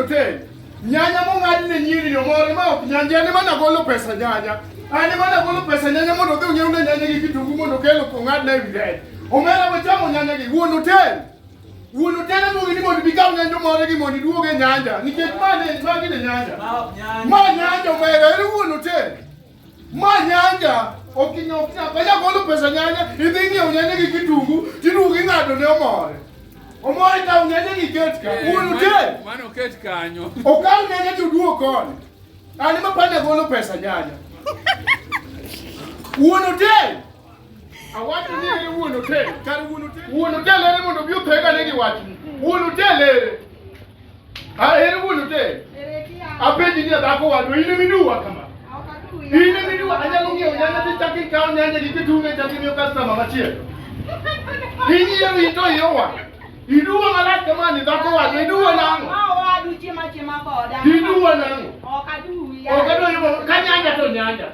te. Nyanya mo ngadi ne nyiri yo more ma ok nyanja ne mana golo pesa nyanya. Ani mana golo pesa nyanya mondo dhi onyiew ne nyanya gi kitungu mondo kelo ko ngad na evidence. Omera mo chamo nyanya gi wuon hotel. Wuon hotel mo ni mondo bikaw nyanya more gi mondo duoge nyanja. Nikech mane magi ne nyanja. Ma nyanja omera eri wuon hotel. Ma nyanja okinyo kaya golo pesa nyanya idhi ngiew nyanya gi kitungu tiduogi ngado ne omore. Omore ta nyanya gi ket ka. Wuon hotel. Mano ket kanyo. Okaw nyanya tuduo kon. Ani mapanda golo pesa nyanya. Wuon hotel. Awacho ni wuon hotel. Kar wuon hotel ere mondo bi opega ne gi wachni. Wuon hotel ere. Ere wuon hotel. Apenji ni dhako wadu ile miduwa kama. Ile miduwa anyalo ngiew nyanya tichaki kaw nyanya gi kitungu chaki miyo customer machielo. Inyi wito yowa. Iduwa malak kama ni dhako wadu iduwa nango. Chima koda. Iduwa nango. Okadu ya. Okadu yo kanyanya to nyanya.